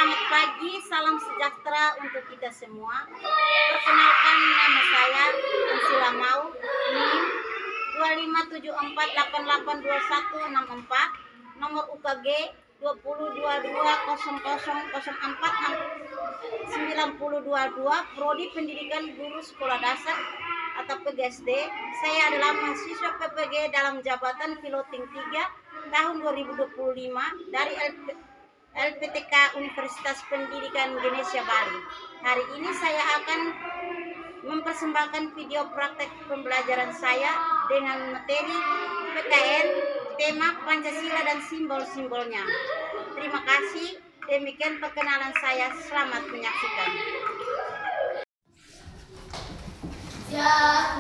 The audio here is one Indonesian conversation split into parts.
Selamat pagi, salam sejahtera untuk kita semua. Perkenalkan, nama saya Ansila Mau, NIM 2574882164, nomor UKG 202200049022, Prodi Pendidikan Guru Sekolah Dasar atau PGSD. Saya adalah mahasiswa PPG dalam jabatan Piloting 3 tahun 2025 dari LPTK Universitas Pendidikan Indonesia Bali. Hari ini saya akan mempersembahkan video praktek pembelajaran saya dengan materi PKN, tema Pancasila dan simbol-simbolnya. Terima kasih. Demikian perkenalan saya. Selamat menyaksikan.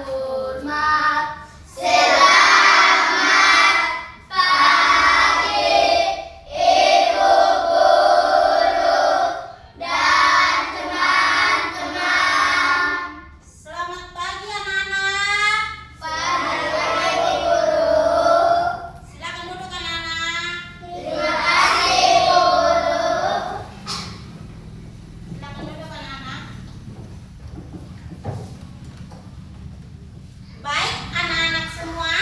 Hormat. Baik anak-anak semua,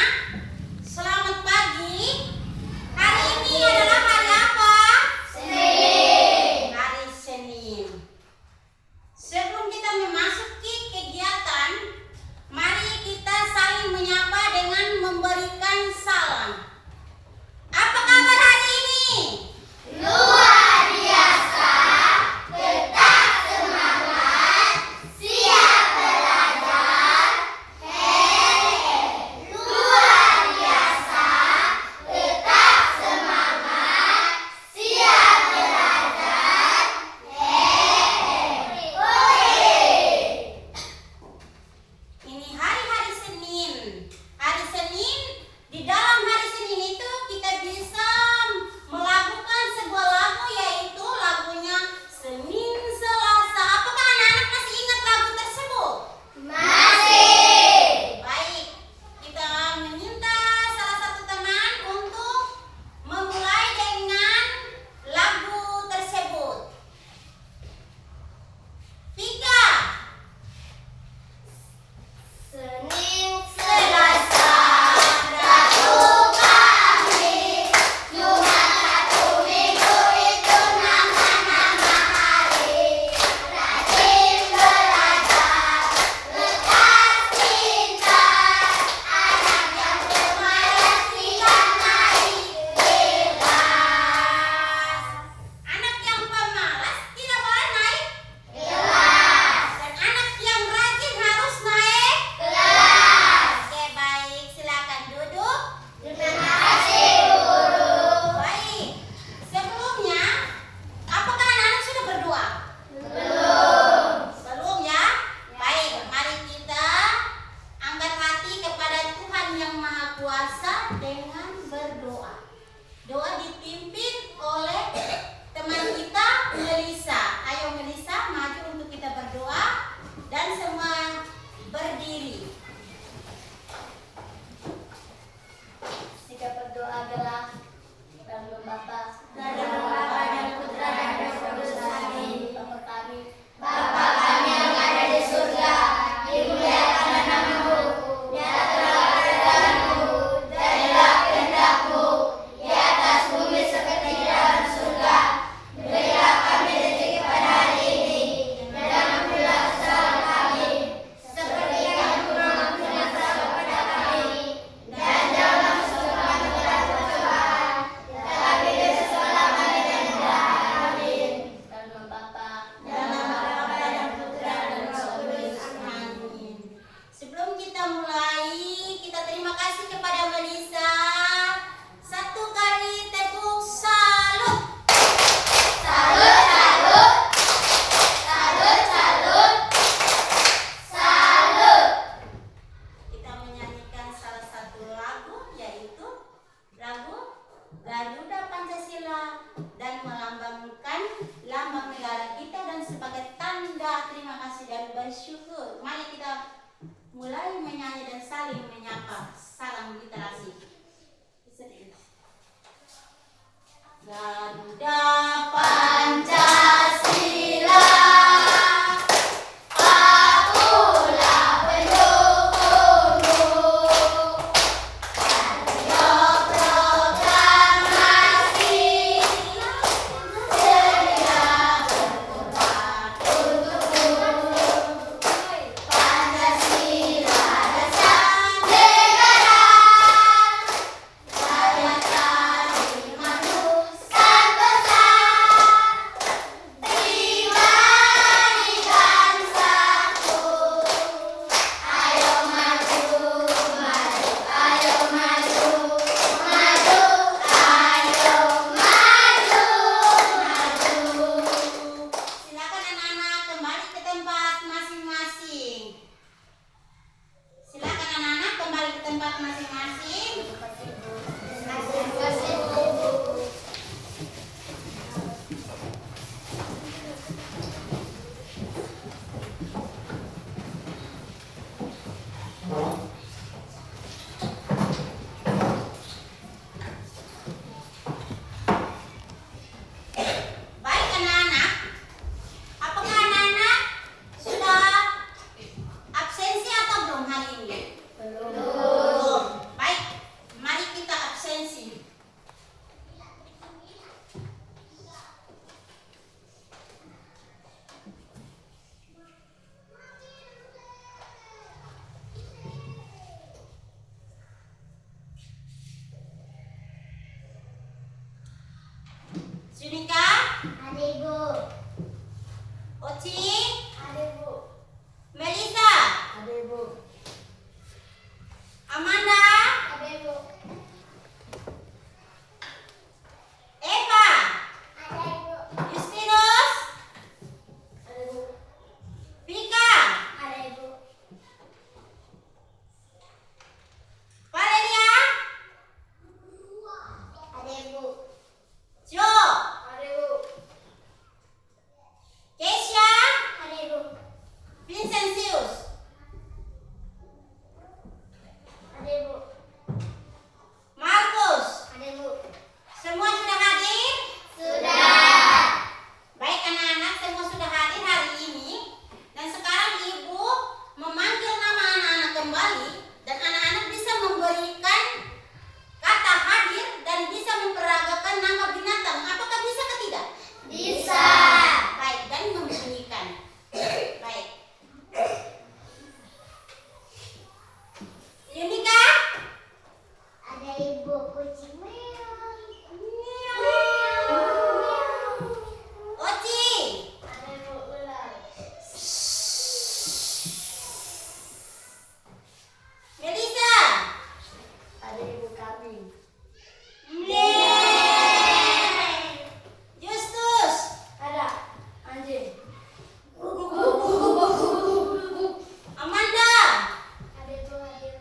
Junika, Ada Ibu. Oci, Ada Ibu. Melisa, Ada Ibu. Amanda, Ada Ibu. Eva, Ada Ibu. Justinus, Ada Ibu. Vika, Ada Ibu. Valeria, Ada Ibu. Jo, Ada Ibu. Keisha, Ada Ibu. Vincentius, Ada Ibu. Markus. Ada Ibu. Semua sudah hadir? Sudah. Baik anak-anak, semua sudah hadir hari ini. Dan sekarang Ibu memanggil nama anak-anak kembali. Dan anak-anak bisa memberikan kata hadir dan bisa memperagakan nama binatang. Apakah bisa atau tidak? Bisa. Baik, dan membunyikan. Baik. Yunika? Ada Ibu kucing meong. Oci? Ada Ibu ular. Melisa? Ada Ibu kambing. Justus? Ada anjing. Amanda? Ada Ibu ayam.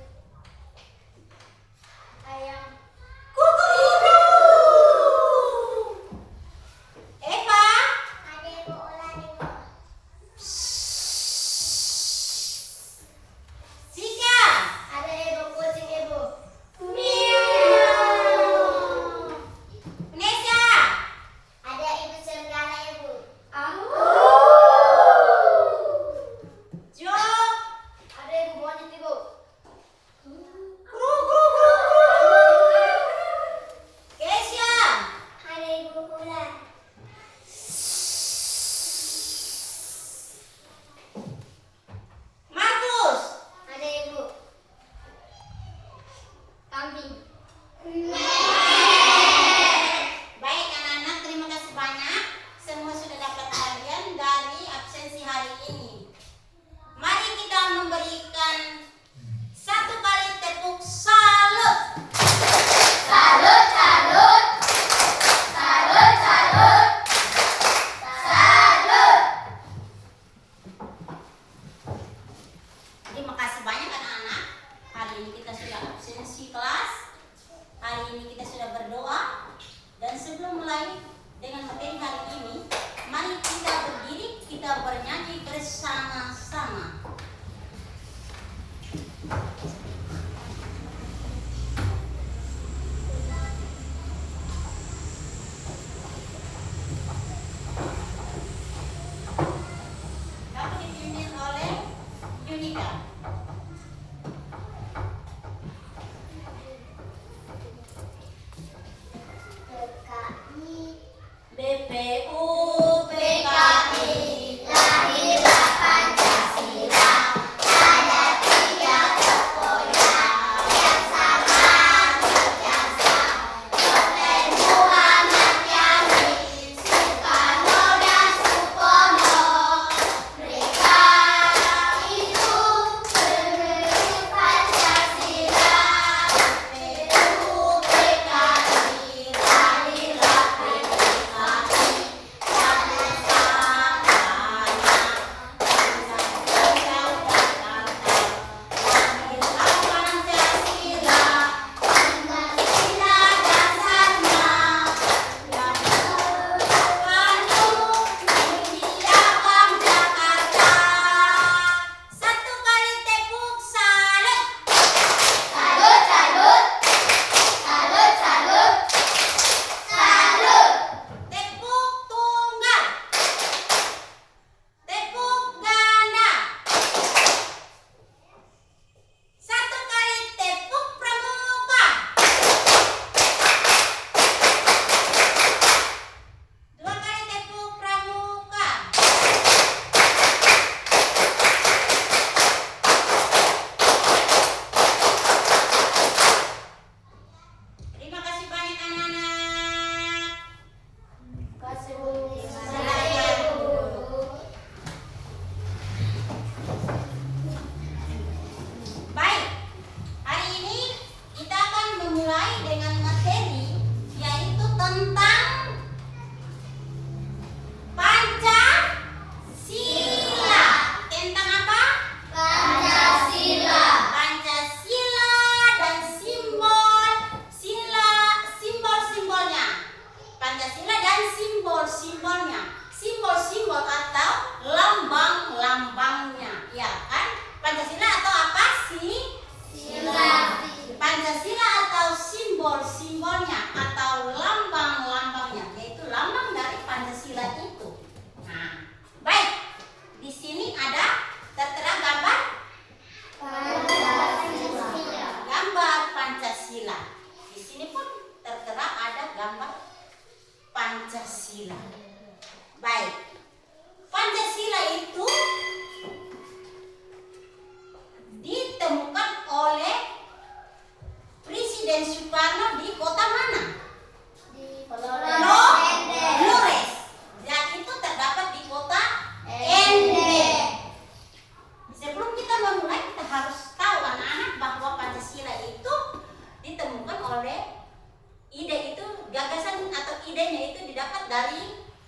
Eva? Ada Ibu ular Ibu. Sika? Ada Ibu kucing Ibu. Vanessa? Ada Ibu serigala Ibu. Jo? Ada Ibu monyet Ibu. Keisha? Ada Ibu ular. Markus? Ada Ibu kambing. Baik anak-anak, terima kasih banyak. Semua sudah dapat bagian dari absensi hari ini. Mari kita memberikan satu kali tepuk salut. Salut, salut. Salut, salut. Salut. Terima kasih banyak anak-anak. Hari ini kita sudah absensi kelas. Hari ini kita sudah berdoa. Dan sebelum mulai dengan materi hari ini, mari kita berdiri, kita bernyanyi bersama-sama. Dapat dipimpin oleh Yunika. PKI BPU PKI lahirlah Pancasila. Ada 3 tokohnya yang sama berjasa. Dr. Muhammad Yamin, Soekarno dan Supomo. Mereka itu penerus Pancasila. PPU PKI lahirlah PKI.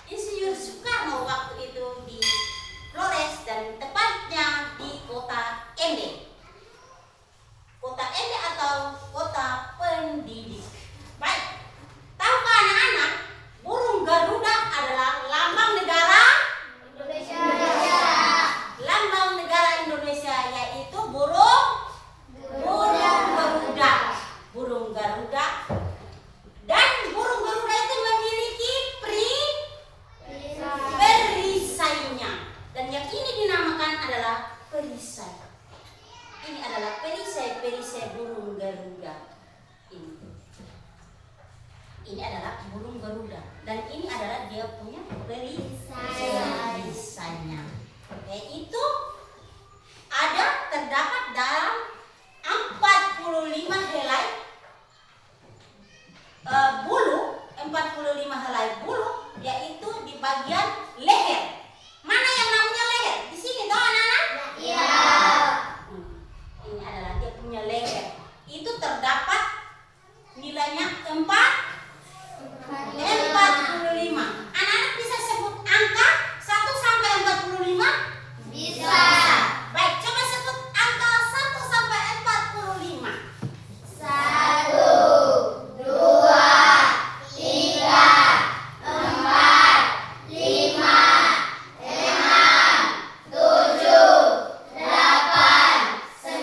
Insinyur Soekarno waktu itu di Flores dan tepatnya di kota Ende. Kota Ende atau kota pendidik. Baik, tahukah anak-anak, burung Garuda adalah lambang negara Indonesia, yaitu burung Garuda. Burung Garuda. Dan burung Garuda itu memiliki perisainya. Dan yang ini dinamakan adalah perisai. Ini adalah perisai burung Garuda. Ini adalah burung Garuda. Dan ini adalah dia punya perisainya. Yaitu terdapat dalam 45 helai bulu, 45 helai bulu, yaitu di bagian leher. Mana yang namanya leher? Di sini toh anak-anak? Iya. Ini adalah dia punya leher. Itu terdapat nilainya 45. Anak-anak bisa sebut angka 1 sampai 45? Bisa. Baik, coba sebut angka 1 sampai 45. 1, 2, 3, 4, 5, 6, 7, 8, 9,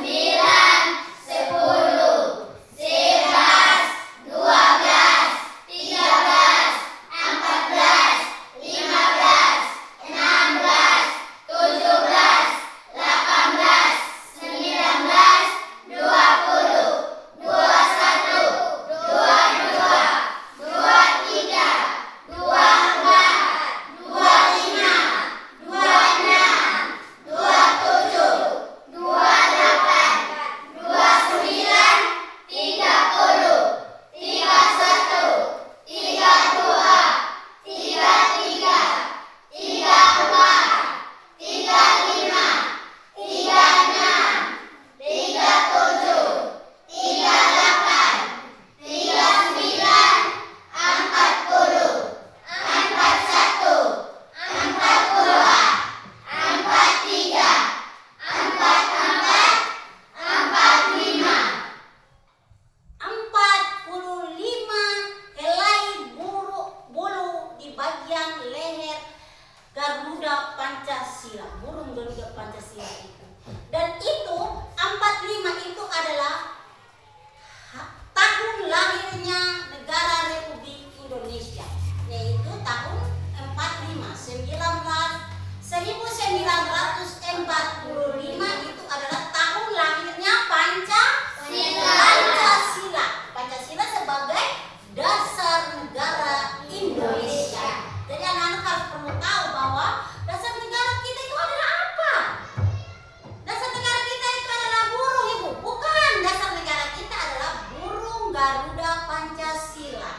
10, 11, 12, 13, 14, 15, 16, 17, 18, 19, 20, 21, 22, 23, 24, 25, 26, 27, 28, 29, 30, 31, 32, 33, 34, 35, 36, 37, 38, 39, 40, 41, 42, 43, 44, 45. 45 helai bulu di bagian leher Garuda Pancasila, burung Garuda Pancasila itu. Dan itu 45 itu adalah tahun lahirnya negara Republik Indonesia, yaitu tahun 1945 itu adalah tahun lahirnya Pancasila. Pancasila sebagai dasar negara Indonesia. Jadi anak-anak harus perlu tahu bahwa dasar negara kita itu adalah apa? Dasar negara kita itu adalah burung, Ibu. Bukan, dasar negara kita adalah burung Garuda Pancasila.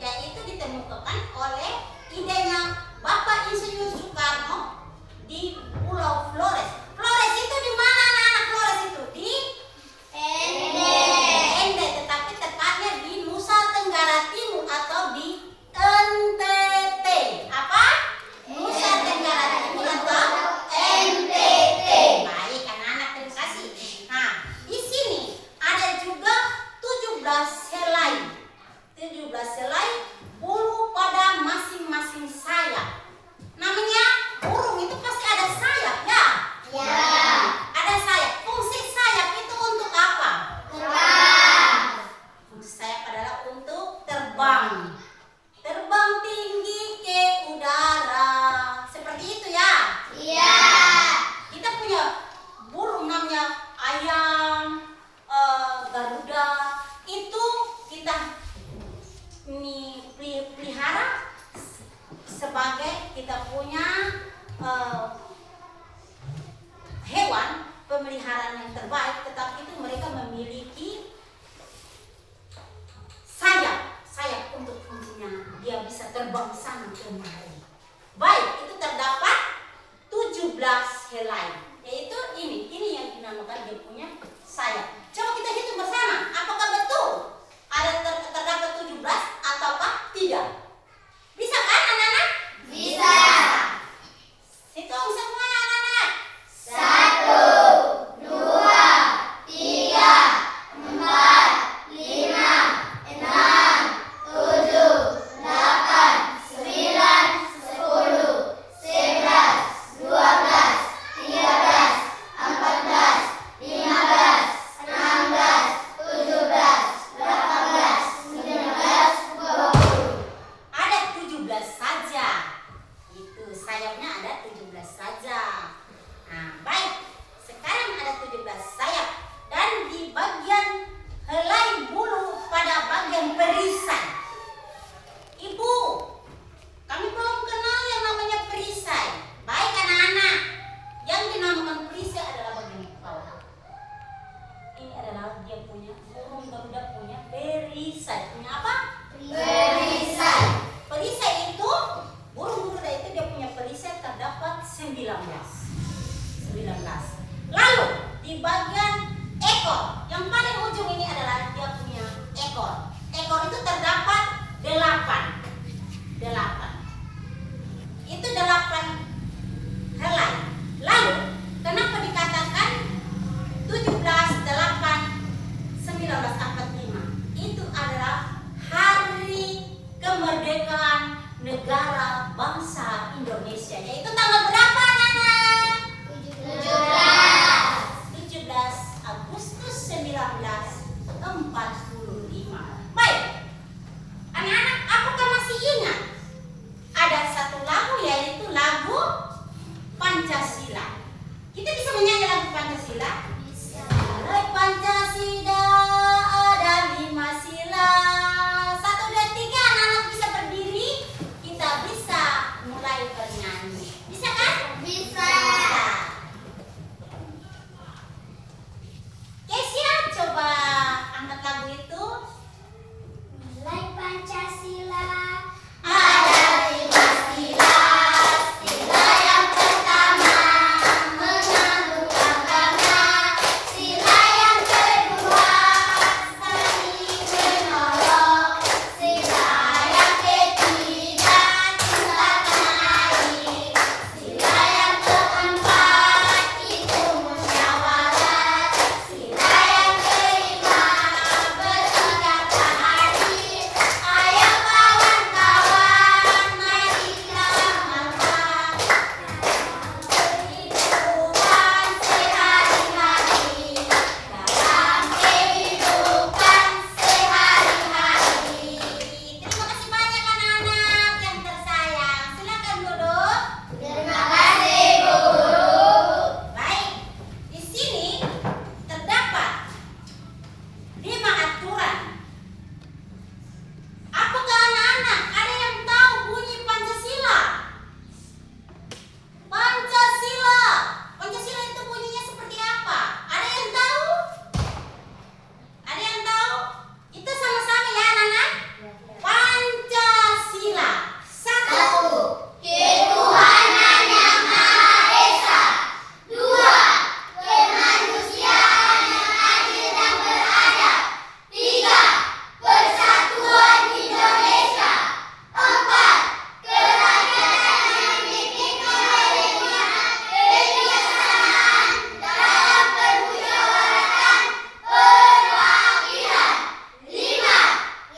Yaitu ditemukan oleh idenya Bapak Insinyur Soekarno di Pulau Flores. Flores itu di mana anak-anak? Flores itu di Ende, tetapi tepatnya di Nusa Tenggara Timur atau di NTT. Apa? Nusa Tenggara Timur atau NTT. Baik anak-anak, terima kasih. Nah, di sini ada juga 17 helai. 17 helai bulu pada masing-masing sayap. Namanya burung itu pasti ada sayap, ya? Ya. Ada sayap. Fungsi sayap itu untuk apa? Terbang. Fungsi sayap adalah untuk terbang. Terbang tinggi ke udara. Seperti itu ya? Iya. Kita punya burung namanya ayam, Garuda. Itu kita pelihara sebagai kita punya hewan pemeliharaan yang terbaik, tetapi itu mereka memiliki sayap untuk fungsinya, dia bisa terbang sana kemari. Baik, itu terdapat 17 helai, yaitu ini yang dinamakan dia punya sayap. Coba kita hitung bersama, apakah betul ada terdapat 17 ataukah tidak? Bisa kan anak-anak? Bisa. helai. Lalu kenapa dikatakan 17/8/1945? Itu adalah hari kemerdekaan negara bangsa Indonesia. Yaitu tanggal berapa, Nana? 17 Agustus 1945. Baik. Anak-anak, apakah masih ingat? Ada satu lagu, yaitu lagu Pancasila. Kita bisa menyanyi lagu Pancasila? Bisa. Pancasila ada 5 sila. 1, 2, 3, anak-anak bisa berdiri. Kita bisa mulai bernyanyi. Bisa kan? Bisa. Kesia, coba angkat lagu itu. Mulai Pancasila. Ada 5 sila. Sila yang pertama menganggukkan bangsa. Sila yang kedua saling menolong. Sila yang ketiga cinta tanah air. Sila yang keempat itu musyawarah. Sila yang kelima bersikap adil. Ayo kawan-kawan, mari kita amalkan kehidupan sehari-hari. Dalam kehidupan sehari-hari. Terima kasih banyak anak-anak yang tersayang. Silakan duduk. Terima kasih, Bu Guru. Baik, di sini terdapat 5 aturan. Apakah anak-anak ada yang tahu bunyi Pancasila? Pancasila. Pancasila itu bunyinya seperti apa? Ada yang tahu? Ada yang tahu? Kita sama-sama ya anak-anak. Pancasila. 1. Ketuhanan yang Maha Esa. 2. Kemanusiaan yang adil dan beradab. 3. Persatuan Indonesia. 4. Kerakyatan yang dipimpin oleh hikmat, kebijaksanaan dalam permusyawaratan perwakilan. 5.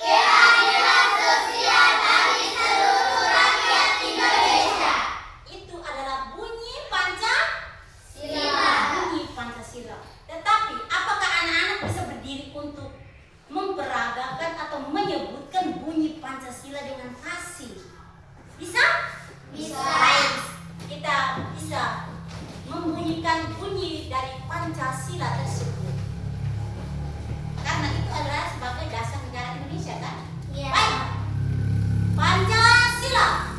Keadilan sosial bagi seluruh rakyat Indonesia. Itu adalah bunyi Pancasila. Bunyi Pancasila. Tetapi apakah anak-anak bisa berdiri untuk memperagakan atau menyebutkan bunyi Pancasila dengan fasih? Bisa? Bisa. Baik, kita bisa membunyikan bunyi dari Pancasila tersebut. Karena itu adalah sebagai dasar negara Indonesia, kan? Iya. Baik. Pancasila.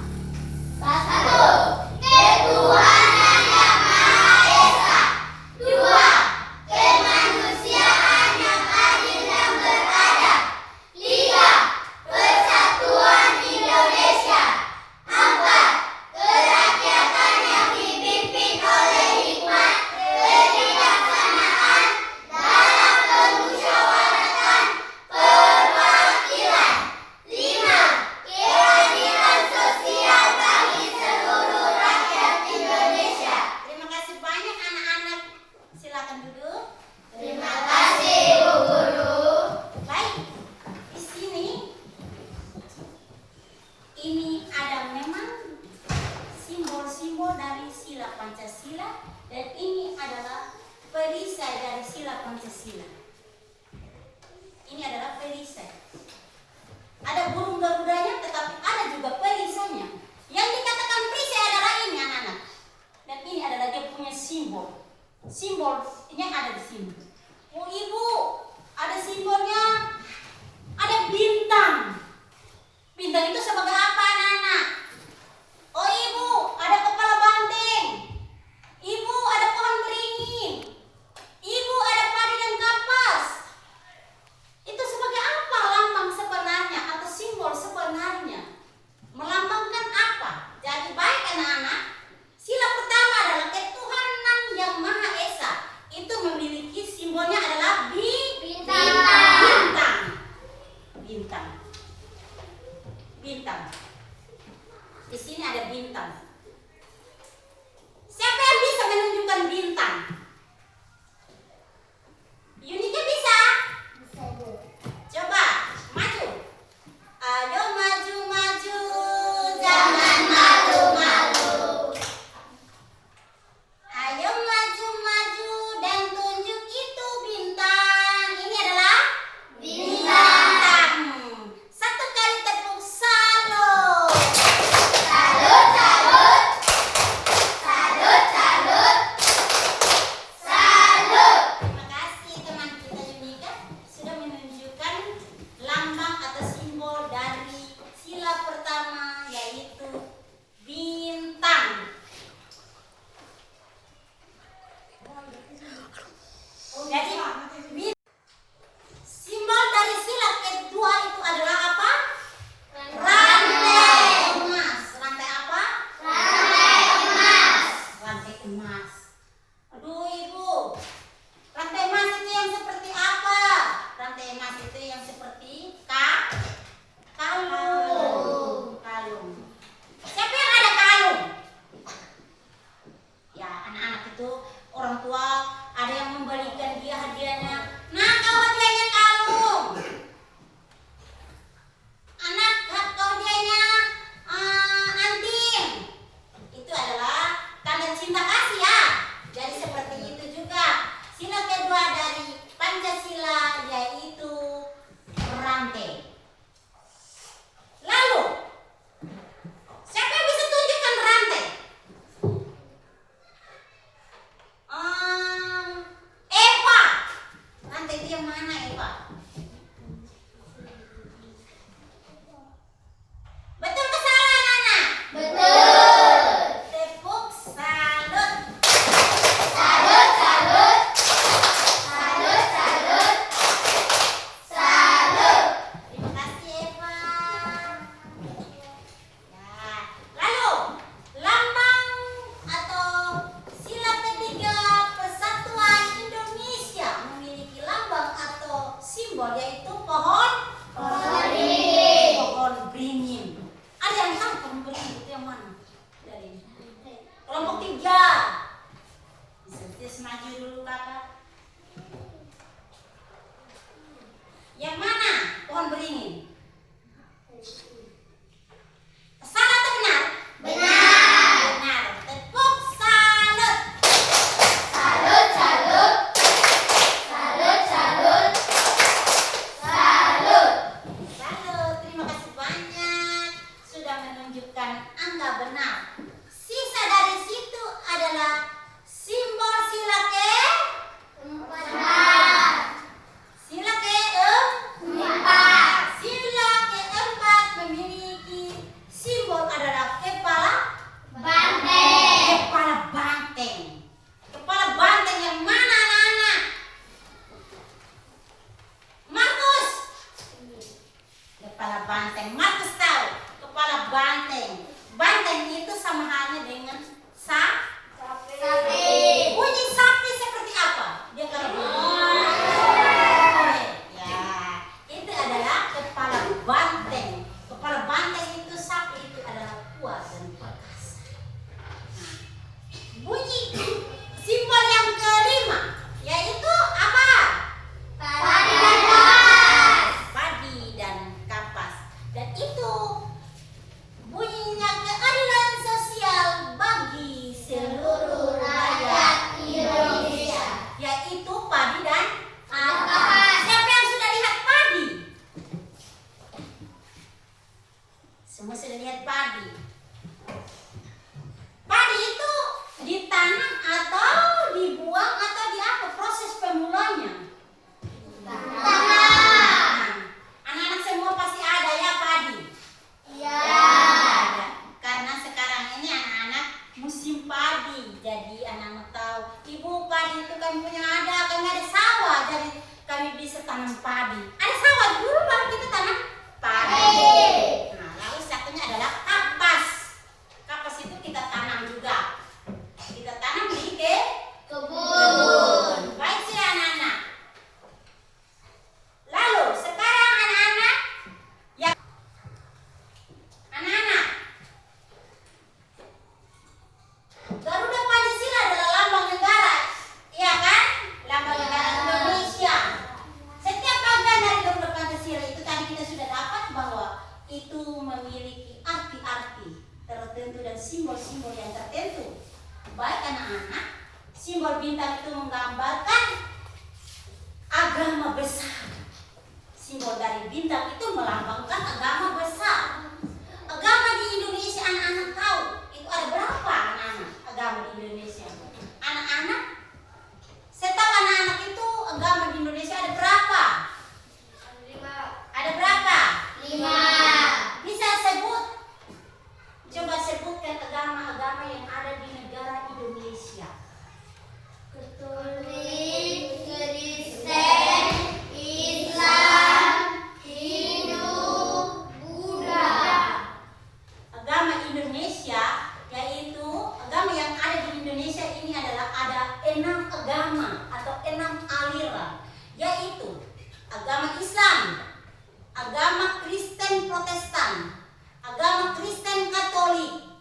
1. Ketuhanan yang Maha Esa. 2. Kemanusiaan yang adil dan beradab. 3. Persatuan Indonesia. 4. Kerakyatan yang dipimpin oleh hikmat, kebijaksanaan dalam permusyawaratan perwakilan. 5. Keadilan sosial bagi seluruh rakyat Indonesia. Terima kasih banyak anak-anak. Silakan duduk. Terima kasih, Bu Guru. Baik, di sini ini ada memang simbol-simbol dari sila Pancasila, dan ini adalah perisai dari sila Pancasila. Ini adalah perisai. Ada burung garudanya, tetapi ada juga perisainya. Yang dikatakan perisai adalah ini anak-anak. Dan ini adalah dia punya simbol. Simbolnya ada di sini. Oh ibu, ada simbolnya. Ada bintang. Bintang itu sebagai apa anak-anak? Oh ibu, ada kepala banteng. Ibu, ada pohon beringin. Ibu, ada padi dan kapas. Itu sebagai apa lambang sebenarnya atau simbol sebenarnya? Melambangkan apa? Jadi baik anak-anak, sila pertama adalah ketuhanan yang Maha Esa. Itu memiliki simbolnya adalah bintang. Di sini ada bintang. menunjukkan bintang. Yunika bisa? Coba maju. Ayo maju maju, jangan malu-malu. Ayo maju maju dan tunjuk itu bintang. Ini adalah bintang. Satu kali tepuk salut. Salut, salut. Salut, salut. Salut. Terima kasih teman kita Yunika sudah menunjukkan lambang atau simbol dari sila pertama, yaitu bintang. Jadi simbol dari sila kedua itu adalah apa? Rantai emas. Rantai apa? Rantai emas. Rantai emas. Aduh ibu, rantai emas itu yang seperti apa? Rantai emas itu yang seperti kalung. Kalung. Siapa yang ada kalung? Ya, anak-anak itu orang tua ada yang memberikan dia hadiahnya. Nah, kau hadiahnya kalung. Anak, kau hadiahnya anting. Itu adalah tanda cinta kasih ya. Jadi seperti itu juga sila kedua dari Pancasila, yaitu rantai. Lalu siapa yang bisa tunjukkan rantai? Eva. Rantai itu yang mana Eva? Betul ke salah anak-anak? Betul. Tepuk salut. Salut, salut. Salut, salut. Salut. Terima kasih Eva. Ya. Lalu lambang atau sila ketiga Persatuan Indonesia memiliki lambang atau simbol, yaitu pohon beringin. Pohon beringin. Ada yang tahu pohon beringin itu yang mana? Dari kelompok 3. Bisa maju dulu kakak. Yang mana pohon beringin? Salah atau benar? Benar. Benar. Tepuk salut. Salut, salut. Salut, salut. Salut. Salut. Terima kasih banyak sudah menunjukkan angka benar. Sisa dari situ adalah simbol sila keempat. Sila keempat. Sila keempat memiliki simbol adalah kepala banteng. Kepala banteng. Kepala banteng yang mana anak-anak? Markus. Kepala banteng. Markus tahu. Kepala banteng. Banteng itu sama halnya dengan sapi. Bunyi sapi seperti apa? Dia kalau ya, itu adalah kepala banteng. Kepala banteng itu sapi itu adalah kuat dan perkasa. Nah, bunyi simbol yang kelima yaitu apa? Padi dan kapas. Padi dan kapas. Dan itu bunyinya keadilan sosial bagi seluruh rakyat Indonesia, yaitu padi dan kapas. Siapa yang sudah lihat padi? Semua sudah lihat padi. Padi itu ditanam atau dibuang atau di apa proses pemulanya? Tanam. Anak-anak semua pasti ada ya padi. Iya. Ada. Karena sekarang ini anak-anak musim padi, jadi anak-anak tahu. Ibu, padi itu kami punya kami ada sawah, jadi kami bisa tanam padi. Ada sawah dulu baru kita tanam padi. Nah, lalu satunya adalah kapas. Kapas itu kita tanam juga. Kita tanam di kebun. Baik sih anak-anak. Lalu sekarang anak-anak yang Garuda Pancasila adalah lambang negara. simbol yang tertentu. Baik anak-anak, simbol bintang itu menggambarkan agama besar. Simbol dari bintang itu melambangkan agama besar. Agama di Indonesia anak-anak tahu itu ada berapa anak-anak agama di Indonesia? Anak-anak, setahu anak-anak itu agama di Indonesia ada berapa? 5. Ada berapa? 5. Bisa sebut? Coba sebutkan agama-agama yang ada di negara Indonesia. Katolik, Kristen, Islam, Hindu, Buddha. Agama Indonesia, yaitu agama yang ada di Indonesia ini adalah ada 6 agama atau 6 aliran, yaitu agama Islam, agama Kristen Protestan, agama Kristen Katolik,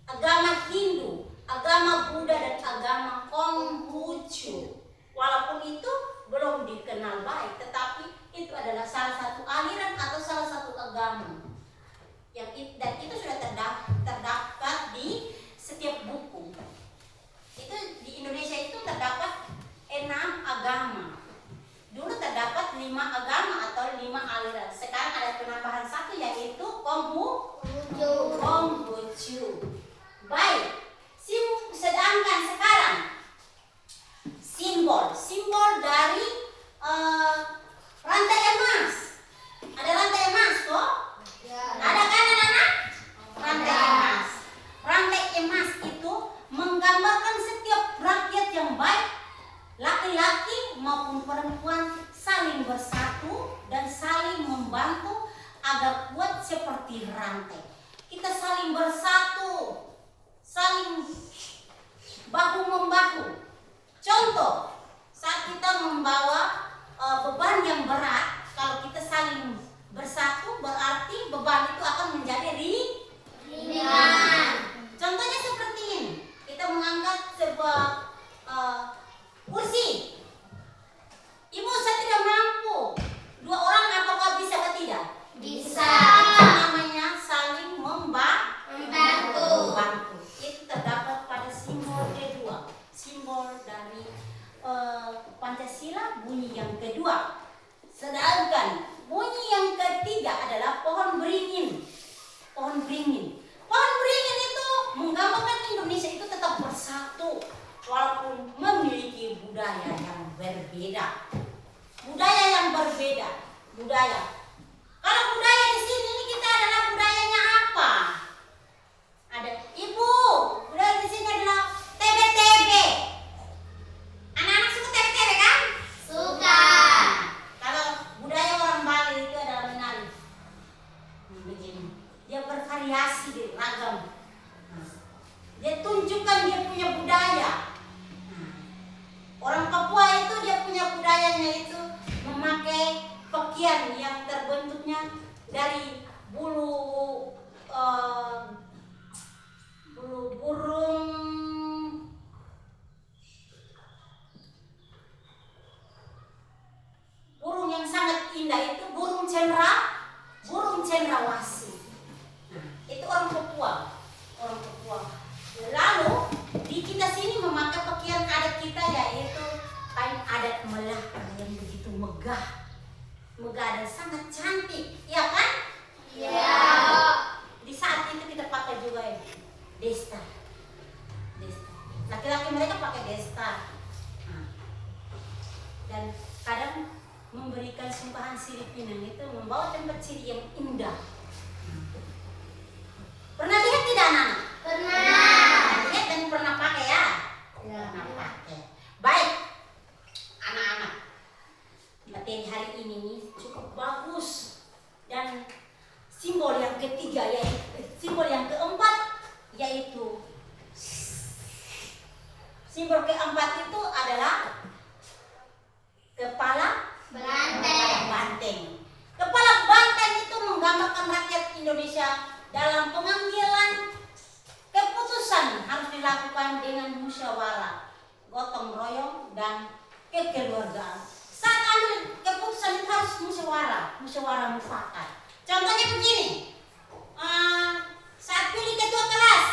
agama Hindu, agama Buddha, dan agama Konghucu. Walaupun itu belum dikenal baik, tetapi itu adalah salah satu aliran atau salah satu agama dan itu sudah terdapat di setiap buku. Itu di Indonesia itu terdapat 6 agama. Dulu terdapat 5 agama atau 5 aliran. Sekarang ada penambahan 1, yaitu Konghucu. Baik. Sedangkan sekarang simbol dari rantai emas. Ada rantai emas kok? Ada kan anak-anak? Rantai emas. Rantai emas itu menggambarkan setiap rakyat yang baik, laki-laki maupun perempuan, saling bersatu dan saling membantu agar kuat seperti rantai. Kita saling bersatu, saling bahu-membahu. Contoh, saat kita membawa beban yang berat, kalau kita saling bersatu berarti beban itu akan menjadi ringan. Contohnya seperti ini, kita mengangkat sebuah kursi. Ibu, saya tidak mampu. 2 orang apakah bisa atau tidak? Bisa. Itu namanya saling membantu. Itu terdapat pada simbol kedua, simbol dari Pancasila, bunyi yang kedua. Sedangkan bunyi yang ketiga adalah pohon beringin. Pohon beringin. Pohon beringin itu menggambarkan Indonesia itu tetap bersatu walaupun memiliki budaya yang berbeda. Budaya. Kalau budaya di sini ini kita adalah budayanya apa? Ada ibu. Budaya di sini adalah TB-TB. Anak-anak suka TB-TB kan? Suka. Kalau budaya orang Bali itu adalah menari. Begini. Dia bervariasi, dia ragam. Dia tunjukkan dia punya budaya. Orang Papua itu dia punya budayanya itu memakai pakaian yang terbentuknya dari bulu burung yang sangat indah, itu burung cendrawasih. Itu orang Papua. Lalu di kita sini memakai pakaian adat kita, yaitu kain adat Melaka yang begitu megah dan sangat cantik, ya kan? Iya. Di saat itu kita pakai juga desta. Laki-laki mereka pakai desta. Dan kadang memberikan sumpahan sirih pinang itu membawa tempat sirih yang indah. Pernah lihat tidak anak-anak? Pernah. Lihat dan pernah pakai ya? Pernah pakai. Baik, anak-anak. Materi hari ini nih cukup bagus. Dan simbol yang ketiga, yaitu simbol yang keempat, yaitu simbol keempat itu adalah kepala banteng. Kepala banteng itu menggambarkan rakyat Indonesia dalam pengambilan keputusan harus dilakukan dengan musyawarah, gotong royong, dan kekeluargaan. Saat ambil keputusan itu harus musyawarah mufakat. Contohnya begini, saat pilih ketua kelas,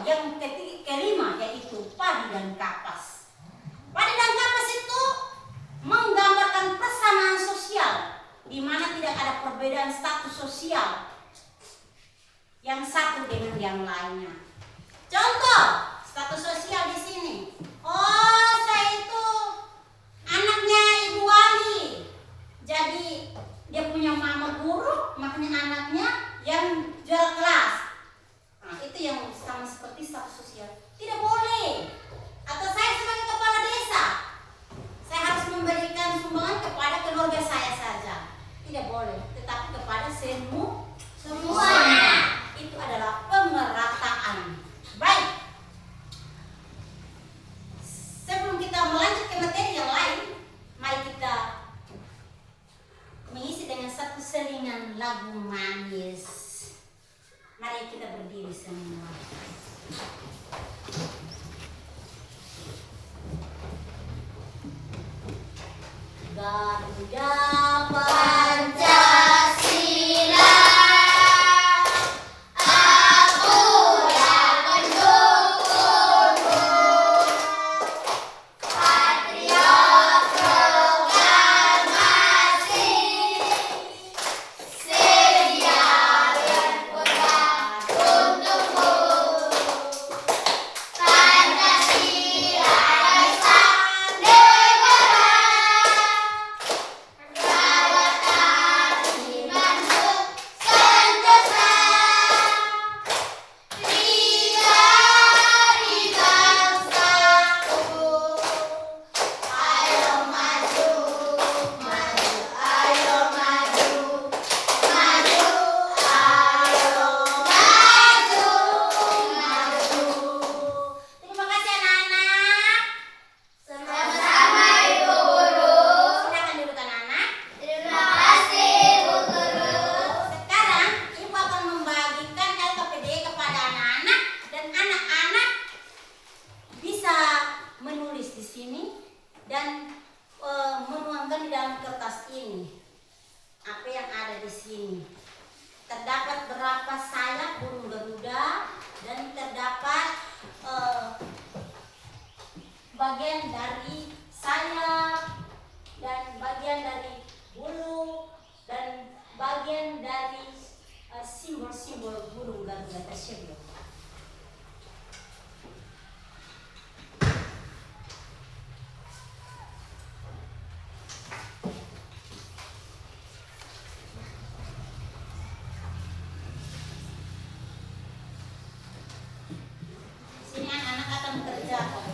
yang kelima yaitu padi dan kapas. Padi dan kapas itu menggambarkan persamaan sosial di mana tidak ada perbedaan status sosial yang satu dengan yang lainnya. Contoh status sosial di sini. Oh, saya itu anaknya Ibu Wali. Jadi dia punya mama guru, makanya anaknya yang juara kelas. Nah, itu yang sama seperti status sosial. Tidak boleh. Atau saya sebagai kepala desa, saya harus memberikan sumbangan kepada keluarga saya saja. Tidak boleh, tetapi kepada semua. Itu adalah pemerataan. Baik. Sebelum kita melanjut ke materi yang lain, mari kita mengisi dengan satu selingan lagu manis. Mari kita berdiri semua. Garuda Pancasila, aku yang mendukungmu, patriot proklamasi, sedia berkorban untukmu. Pancasila Esa negara, rawat Bandung sentosa, pribadi bangsaku. Ayo maju, maju, ayo maju, maju, ayo maju, maju. Terima kasih anak-anak. Sama-sama Ibu Guru. Silakan duduk anak-anak. Terima kasih Ibu Guru. Sekarang Ibu akan membagikan LKPD kepada anak-anak dan anak-anak bisa menulis di sini dan menuangkan di dalam kertas ini apa yang ada di sini. Terdapat berapa sayap burung garuda dan terdapat bagian dari sayap dan bagian dari bulu dan bagian dari simbol-simbol burung garuda tersebut. Sini anak-anak akan kerjakan.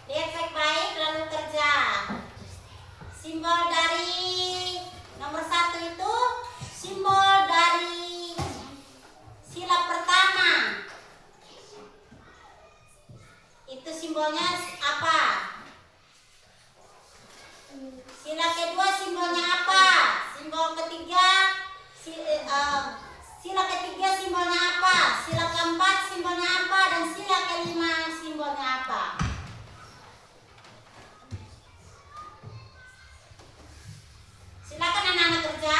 Lihat baik-baik lalu kerja. Simbol dari nomor 1 itu simbol dari sila pertama. Itu simbolnya apa? Sila kedua simbolnya apa? Simbol ketiga sila ketiga simbolnya apa? Sila keempat simbolnya apa? Dan sila kelima simbolnya apa? Silakan anak-anak kerja.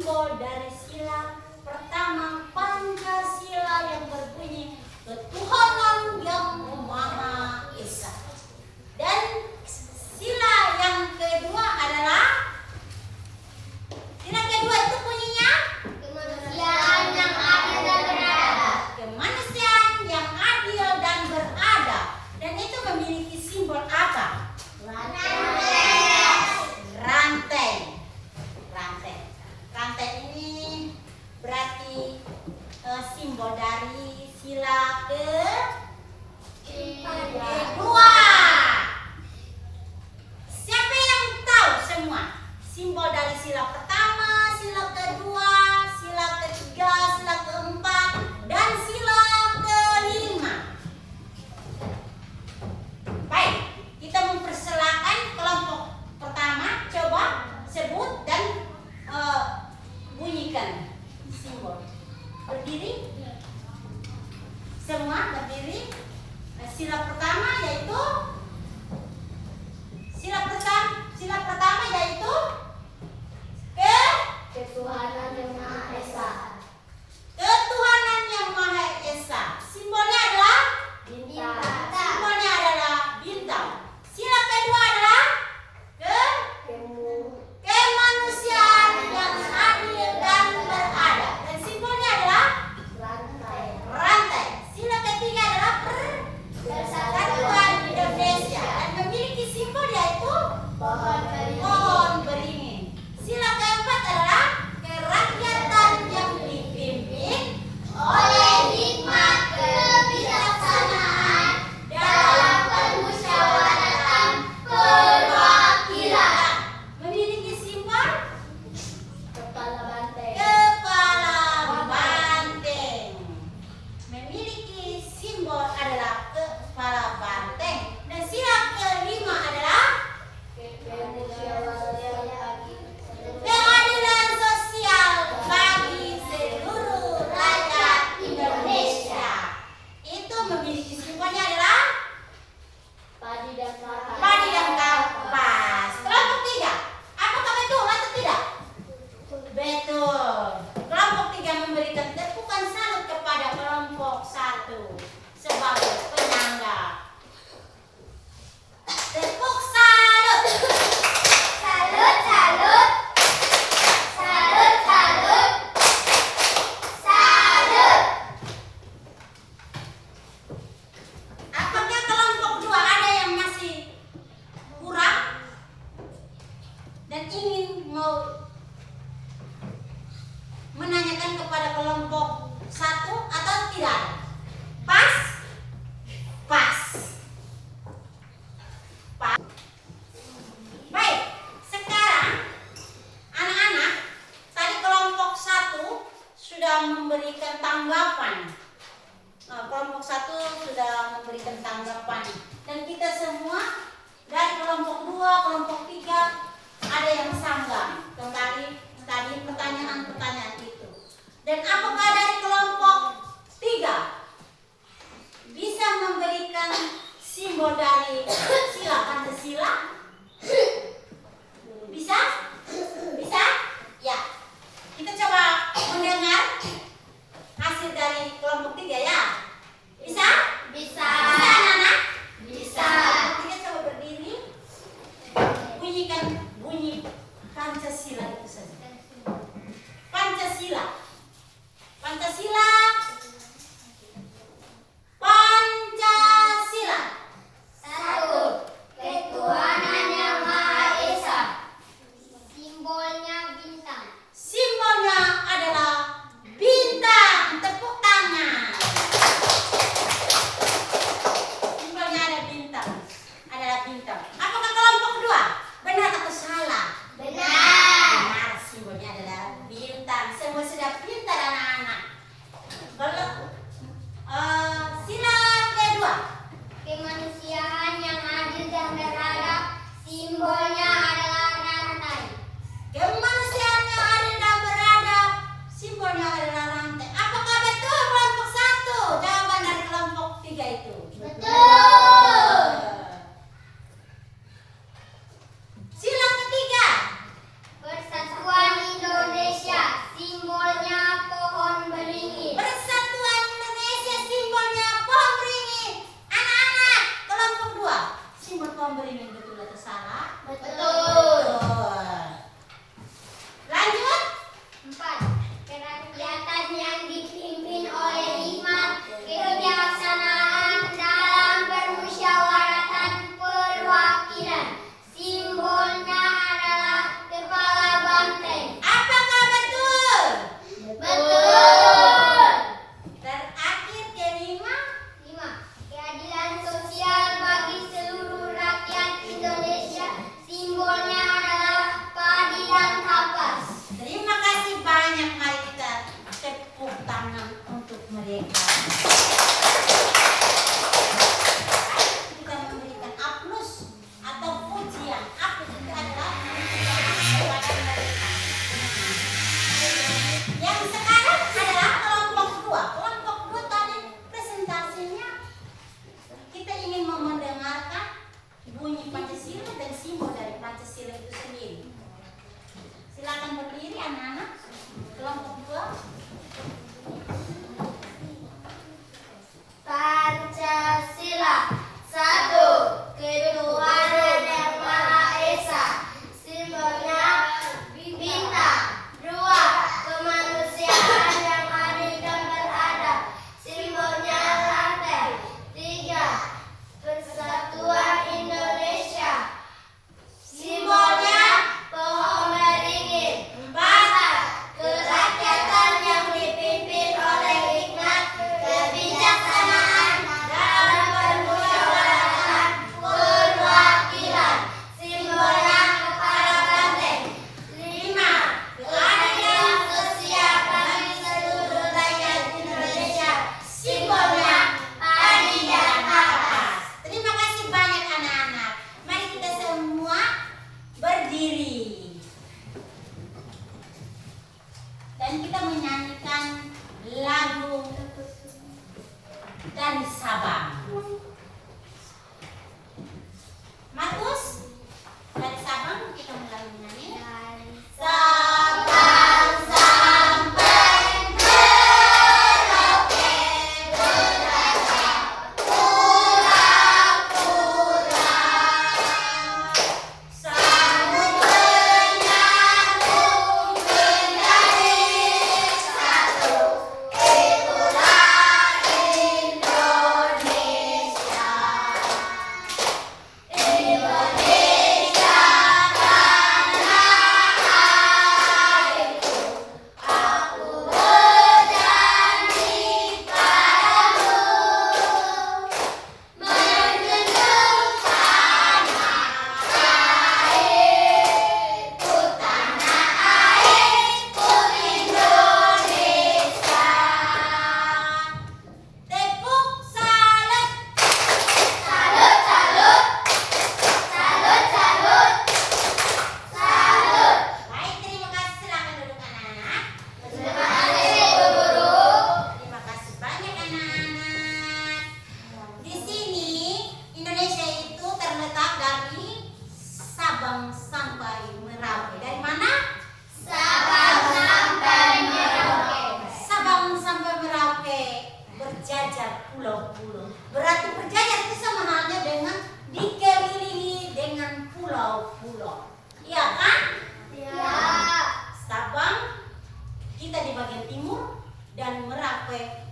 simbol dari sila pertama Pancasila yang berbunyi ketuhanan yang Maha Esa. Dan sila yang kedua adalah, sila kedua itu bunyinya Kemanusiaan yang adil dan beradab. kemanusiaan yang adil dan beradab. Dan itu memiliki simbol apa? Rantai. Rantai ini berarti simbol dari sila kedua. Siapa yang tahu semua simbol dari sila pertama, sila kedua, sila ketiga, sila keempat, dan sila kelima? Baik, kita mempersilakan kelompok pertama, coba sebut dan bunyikan simbol. Berdiri, semua berdiri. Sila pertama yaitu Ketuhanan yang Maha Esa. ketuhanan yang Maha Esa. Simbolnya adalah Bintang. simbolnya adalah bintang. Sila kedua adalah kemanusiaan yang adil dan beradab. Dan simbolnya adalah Rantai. rantai. Sila ketiga adalah persatuan Indonesia dan memiliki simbol yaitu Pohon beringin. pohon beringin. Sila keempat adalah kerakyatan yang dipimpin Oleh hikmat kebijaksanaan dalam permusyawaratan perwakilan. memiliki simbol Kepala banteng. kepala banteng. Memiliki simbol adalah kepala banteng. Dan sila kelima adalah keadilan sosial bagi seluruh rakyat Indonesia. Itu memiliki simbolnya adalah Padi dan kapas. padi dan kapas. Kelompok tiga, apakah betul atau tidak? Betul. Kelompok tiga memberikan tepukan salut kepada kelompok satu sebagai penyangga. Tepuk salut. Salut, salut. Salut, salut. Salut. Apakah kelompok dua ada yang masih kurang dan ingin mau menanyakan kepada kelompok satu atau tidak? Pas? Pas. Pas. Baik, sekarang anak-anak, tadi kelompok satu sudah memberikan tanggapan. Kelompok satu sudah memberikan tanggapan dan kita semua dari kelompok 2, kelompok 3 ada yang sanggah tadi pertanyaan-pertanyaan itu. Dan apakah dari kelompok 3 bisa memberikan simbol dari sila Pancasila? Bisa? Bisa? Ya. Kita coba mendengar hasil dari kelompok 3 ya. Bisa? Bisa. Bisa anak-anak? Bisa. Kita coba berdiri. Bunyikan bunyi Pancasila itu saja. Pancasila. Pancasila. Pancasila. Satu. Ketuhanan yang Maha Esa. Simbolnya bintang. Simbolnya adalah bintang. Tepuk tangan. Simbolnya ada bintang. Adalah bintang. Apakah kelompok 2? Benar atau salah? Benar. Benar, simbolnya adalah bintang. Semua sudah pintar anak-anak. Sila kedua. Kemanusiaan yang adil dan beradab. Simbolnya adalah rantai. Kemanusiaan yang adil dan beradab. Simbolnya adalah rantai. Apakah betul kelompok 1? Jawaban dari kelompok 3 itu. Betul. Sila ketiga. Persatuan Indonesia. anak-anak. Kelompok 2. Pancasila. 1. Ketuhanan yang Maha Esa. Simbolnya bintang. 2. Kemanusiaan yang adil dan beradab. Simbolnya lantai. 3. Persatuan Indonesia. Simbolnya pohon beringin. 4. Kerakyatan yang dipimpin oleh hikmat, kebijaksanaan dalam permusyawaratan perwakilan. Simbolnya kepala banteng. 5. Keadilan sosial bagi seluruh rakyat Indonesia. Simbolnya padi dan kapas. Terima kasih banyak anak-anak. Mari kita semua berdiri. Dan kita menyanyikan lagu dari Sabang. Markus, dari Sabang kita mulai menyanyi. Sabang sampai Merauke berada pura-pura, sambut menyambung menjadi satu. Itulah Indonesia. Indonesia tanah airku, aku berjanji padamu, menjunjung tanah airku, Indonesia. Tepuk salut. Salut, salut. Salut, salut. Salut. Baik, terima kasih. Silakan duduk anak-anak. Terima kasih Bu Guru. Terima kasih banyak anak-anak. Di sini Indonesia itu terletak dari Sabang sampai Merauke. Dari mana? Sabang sampai Merauke. Sabang sampai Merauke berjajar pulau-pulau. Berarti berjajar itu sama halnya dengan dikelilingi dengan pulau-pulau. Iya kan? Ya. Sabang kita di bagian timur dan Merauke.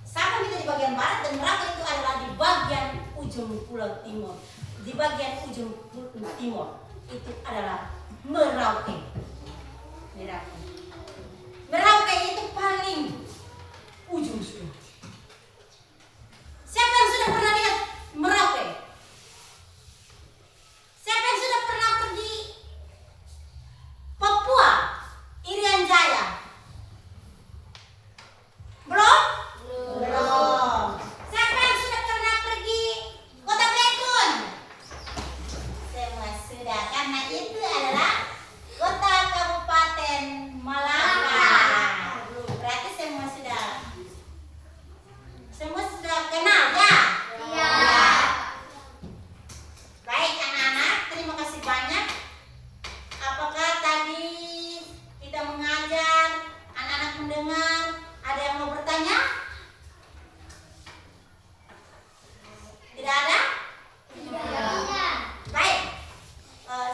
Sabang kita di bagian barat dan Merauke itu adalah di bagian ujung pulau timur. Di bagian ujung timur itu adalah Merauke. Merauke. Merauke itu paling ujung sudah. Siapa yang sudah pernah lihat Merauke? Siapa yang sudah pernah pergi Papua, Irian Jaya? Belum? Belum. Siapa yang sudah pernah pergi Kota Bekun? Semua sudah, karena itu adalah kota Kabupaten Malaka. Berarti semua sudah kenal ya? Iya. Baik anak-anak, terima kasih banyak. Apakah tadi kita mengajar, anak-anak mendengar, ada yang mau bertanya? Tidak ada? Baik,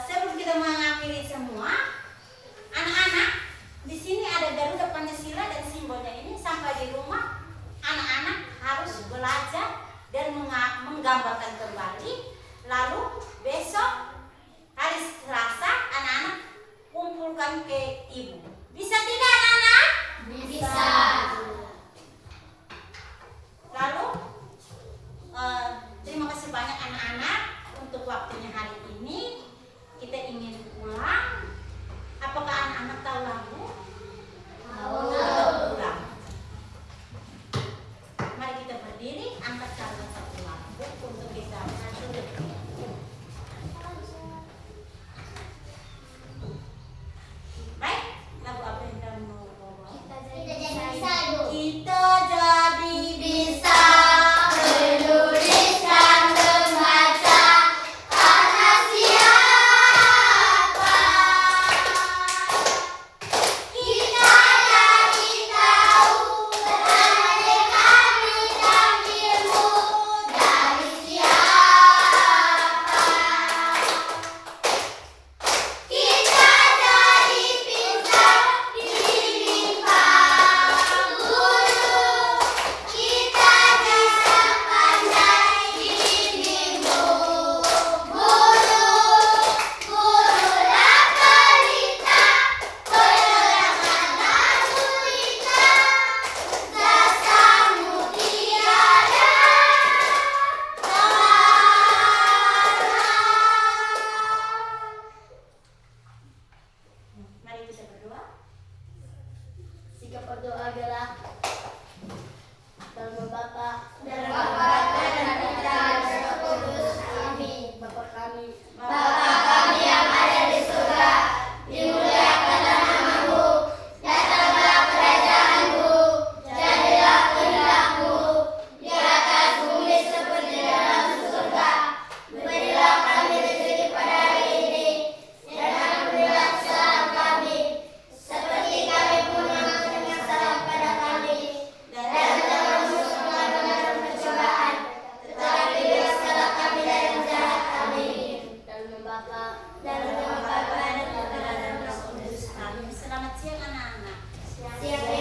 sebelum kita mengakhiri semua, anak-anak, di sini ada Garuda Pancasila dan simbolnya ini. Sampai di rumah, anak-anak harus belajar dan menggambarkan kembali. Lalu besok hari Selasa, anak-anak kumpulkan ke ibu. Bisa tidak anak-anak? Bisa. Lalu terima kasih banyak anak-anak untuk waktunya hari ini. Kita ingin pulang. Apakah anak-anak tahu lagu? Tahu. Kita pulang. Mari kita berdiri, angkat salah satu lagu untuk kita mengatur. Baik, lagu apa yang kamu mau bawa? Kita jadi siang anak-anak. Siang